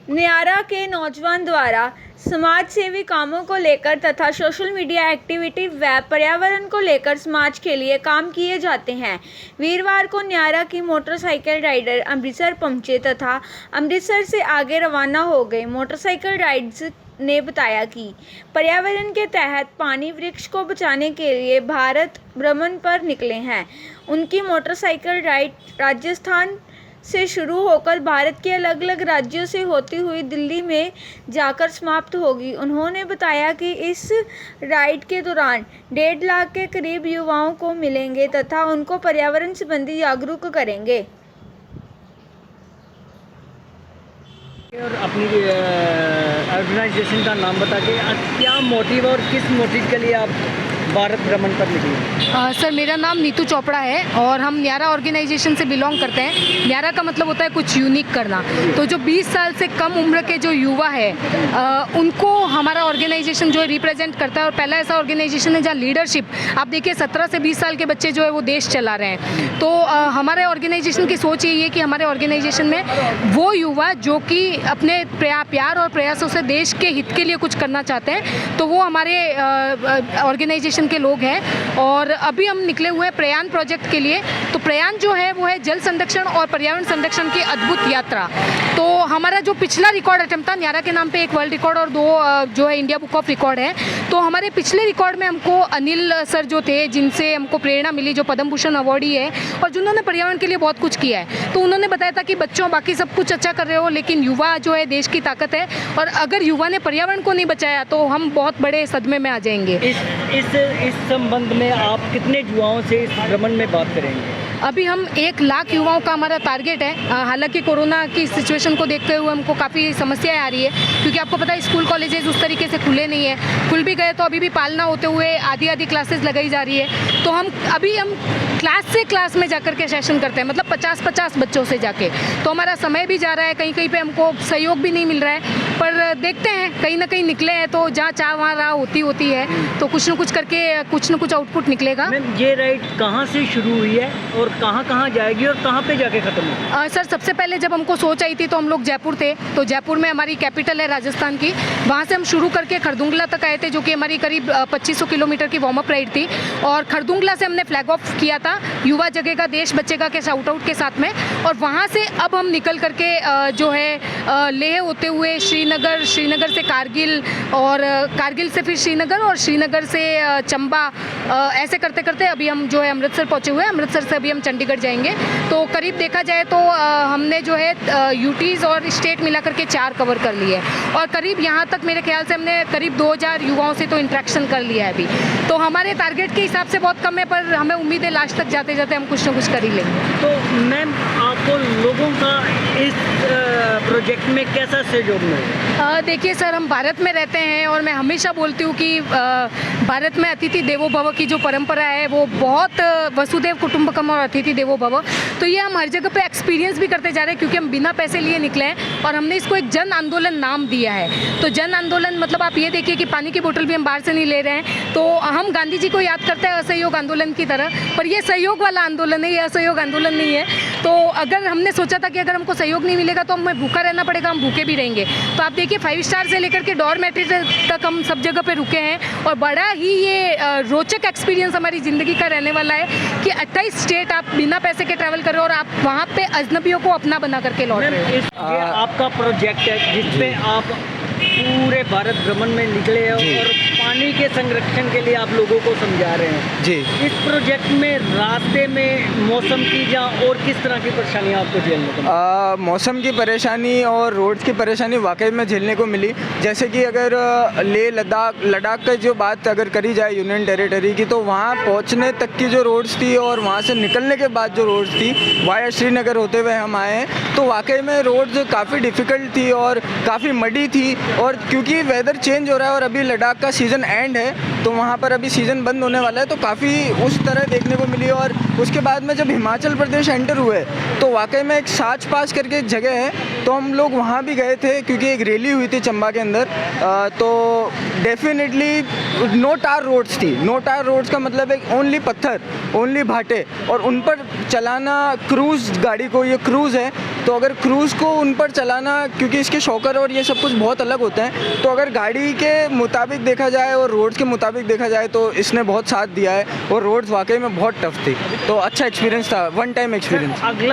न्यारा के नौजवान द्वारा समाज सेवी कामों को लेकर तथा सोशल मीडिया एक्टिविटी व पर्यावरण को लेकर समाज के लिए काम किए जाते हैं। वीरवार को न्यारा की मोटरसाइकिल राइडर अमृतसर पहुंचे तथा अमृतसर से आगे रवाना हो गए। मोटरसाइकिल राइड्स ने बताया कि पर्यावरण के तहत पानी वृक्ष को बचाने के लिए भारत भ्रमण पर निकले हैं। उनकी मोटरसाइकिल राइड राजस्थान से शुरू होकर भारत के अलग अलग राज्यों से होती हुई दिल्ली में जाकर समाप्त होगी। उन्होंने बताया कि इस राइड के दौरान 1.5 लाख के करीब युवाओं को मिलेंगे तथा उनको पर्यावरण संबंधी जागरूक करेंगे। और अपनी ऑर्गेनाइजेशन का नाम बता के क्या मोटिव और किस मोटिव के लिए आप भारत भ्रमण पर निकले? सर, मेरा नाम नीतू चोपड़ा है और हम न्यारा ऑर्गेनाइजेशन से बिलोंग करते हैं। न्यारा का मतलब होता है कुछ यूनिक करना। तो जो 20 साल से कम उम्र के जो युवा है उनको हमारा ऑर्गेनाइजेशन जो है रिप्रेजेंट करता है। और पहला ऐसा ऑर्गेनाइजेशन है जहाँ लीडरशिप, आप देखिए 17 से 20 साल के बच्चे जो है वो देश चला रहे हैं। तो हमारे ऑर्गेनाइजेशन की सोच यही है कि हमारे ऑर्गेनाइजेशन में वो युवा जो कि अपने प्यार और प्रयासों से देश के हित के लिए कुछ करना चाहते हैं, तो वो हमारे ऑर्गेनाइजेशन के लोग हैं। और अभी हम निकले हुए हैं प्रयाण प्रोजेक्ट के लिए। तो प्रयाण जो है वो है जल संरक्षण और पर्यावरण संरक्षण की अद्भुत यात्रा। तो हमारा जो पिछला रिकॉर्ड अटेम्प्ट था, न्यारा के नाम पे एक वर्ल्ड रिकॉर्ड और 2 जो है इंडिया बुक ऑफ रिकॉर्ड है। तो हमारे पिछले रिकॉर्ड में हमको अनिल सर जो थे, जिनसे हमको प्रेरणा मिली, जो पद्म भूषण अवार्डी है और जिन्होंने पर्यावरण के लिए बहुत कुछ किया है, तो उन्होंने बताया था कि बच्चों बाकी सब कुछ अच्छा कर रहे हो, लेकिन युवा जो है देश की ताकत है और अगर युवा ने पर्यावरण को नहीं बचाया तो हम बहुत बड़े सदमे में आ जाएंगे। इस संबंध में आप कितने युवाओं से इस भ्रमण में बात करेंगे? अभी हम 1 लाख युवाओं का हमारा टारगेट है। हालांकि कोरोना की सिचुएशन को देखते हुए हमको काफ़ी समस्याएं आ रही है, क्योंकि आपको पता है स्कूल कॉलेजेस उस तरीके से खुले नहीं है। खुल भी गए तो अभी भी पालना होते हुए आधी क्लासेस लगाई जा रही है। तो हम क्लास से क्लास में जाकर के सेशन करते हैं, मतलब 50-50 बच्चों से जाके। तो हमारा समय भी जा रहा है, कहीं कहीं पे हमको सहयोग भी नहीं मिल रहा है, पर देखते हैं कहीं ना कहीं निकले हैं तो जहाँ चाह वहाँ राह होती है। तो कुछ न कुछ करके कुछ न कुछ आउटपुट निकलेगा। ये राइड कहाँ से शुरू हुई है और कहाँ जाएगी और कहाँ पे जाके खत्म होगी? सर, सबसे पहले जब हमको सोच आई थी तो हम लोग जयपुर थे। तो जयपुर में हमारी कैपिटल है राजस्थान की, वहाँ से हम शुरू करके खरदुंगला तक आए थे, जो कि हमारी करीब 2500 किलोमीटर की वार्म अप राइड थी। और खरदुंगला से हमने फ्लैग ऑफ किया था युवा जगेगा देश बचेगा के शाउट आउट के साथ में। और वहाँ से अब हम निकल करके जो है लेह होते हुए श्रीनगर से कारगिल और कारगिल से फिर श्रीनगर और श्रीनगर से चंबा, ऐसे करते करते अभी हम जो है अमृतसर पहुँचे हुए हैं। अमृतसर से अभी हम चंडीगढ़ जाएंगे। तो करीब देखा जाए तो हमने जो है यूटीज़ और स्टेट मिला करके 4 कवर कर लिए और करीब यहाँ तक मेरे ख्याल से हमने करीब 2000 युवाओं से तो इंटरेक्शन कर लिया है अभी। तो हमारे टारगेट के हिसाब से बहुत कम है, पर हमें उम्मीद है लास्ट तक जाते जाते हम कुछ ना कुछ कर ही लेंगे। तो मैम, आपको लोगों का इस प्रोजेक्ट में कैसा सहयोग मिला? देखिए सर, हम भारत में रहते हैं और मैं हमेशा बोलती हूँ कि भारत में अतिथि देवो भव की जो परंपरा है वो बहुत वसुदेव कुटुंबकम और अतिथि देवो भव। तो ये हम हर जगह पे एक्सपीरियंस भी करते जा रहे हैं, क्योंकि हम बिना पैसे लिए निकले हैं और हमने इसको एक जन आंदोलन नाम दिया है। तो जन आंदोलन मतलब आप ये देखिए कि पानी की बोतल भी हम बाहर से नहीं ले रहे हैं। तो हम गांधी जी को याद करते हैं असहयोग आंदोलन की तरह, पर ये सहयोग वाला आंदोलन है, ये असहयोग आंदोलन नहीं है। तो अगर हमने सोचा था कि अगर हमको सहयोग नहीं मिलेगा तो हमें भूखा रहना पड़ेगा, हम भूखे भी रहेंगे। तो आप देखिए 5 स्टार से लेकर के डॉर्मेट्री तक हम सब जगह पे रुके हैं और बड़ा ही ये रोचक एक्सपीरियंस हमारी ज़िंदगी का रहने वाला है कि 28 स्टेट आप बिना पैसे के ट्रैवल कर रहे हो और आप वहाँ पे अजनबियों को अपना बना करके लौट रहे हो। ये आपका प्रोजेक्ट है जिसपे आप पूरे भारत भ्रमण में निकले हैं और पानी के संरक्षण के लिए आप लोगों को समझा रहे हैं जी। इस प्रोजेक्ट में रास्ते में मौसम की या और किस तरह की परेशानियाँ आपको झेलने को? मौसम की परेशानी और रोड्स की परेशानी वाकई में झेलने को मिली। जैसे कि अगर लेह लद्दाख की जो बात अगर करी जाए यूनियन टेरिटरी की, तो वहाँ पहुँचने तक की जो रोड्स थी और वहाँ से निकलने के बाद जो रोड्स थी वाया श्रीनगर होते हुए हम आए हैं, तो वाकई में रोड्स काफ़ी डिफ़िकल्ट थी और काफ़ी मडी थी। और क्योंकि वेदर चेंज हो रहा है और अभी लद्दाख का सीज़न एंड है, तो वहाँ पर अभी सीज़न बंद होने वाला है, तो काफ़ी उस तरह देखने को मिली। और उसके बाद में जब हिमाचल प्रदेश एंटर हुए तो वाकई में एक साच पास करके एक जगह है, तो हम लोग वहाँ भी गए थे क्योंकि एक रैली हुई थी चंबा के अंदर। तो डेफिनेटली नो टार रोड्स थी। नो टार रोड्स का मतलब है ओनली पत्थर, ओनली भाटे, और उन पर चलाना क्रूज़ गाड़ी को, ये क्रूज़ है, तो अगर क्रूज़ को उन पर चलाना, क्योंकि इसके शॉकर और ये सब कुछ बहुत अलग होते हैं, तो अगर गाड़ी के मुताबिक देखा जाए और रोड्स के मुताबिक देखा जाए तो इसने बहुत साथ दिया है, और रोड्स वाकई में बहुत टफ थी। तो अच्छा एक्सपीरियंस था, वन टाइम एक्सपीरियंस। अगला